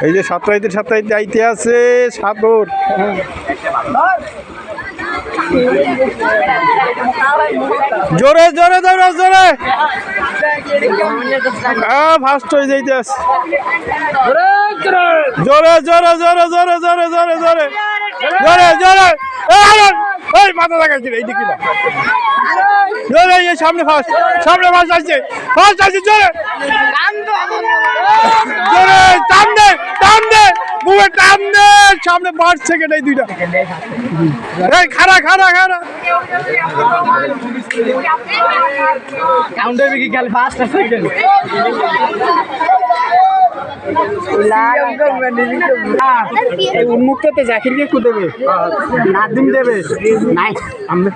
এই যে সাপ্তাহিক আইতে আছে সাগর। জোরে জোরে জোরে জোরে ফার্স্ট হয়ে যাইতে আছে। জোরে জোরে জোরে জোরে জোরে জোরে জোরে জোরে জোরে এই মাথা লাগাইছি এইদিকে না জোরে এই সামনে ফার্স্ট আসছে জোরে জোরে টান দে বুয়ে টান দে সামনে 5 সেকেন্ড এই দুইটা এই খাড়া কাউন্টার কি গেল 5 সেকেন্ড উন্মুক্ততে জাকিরকে কু দেবে নাদিম দেবে নাই আমরা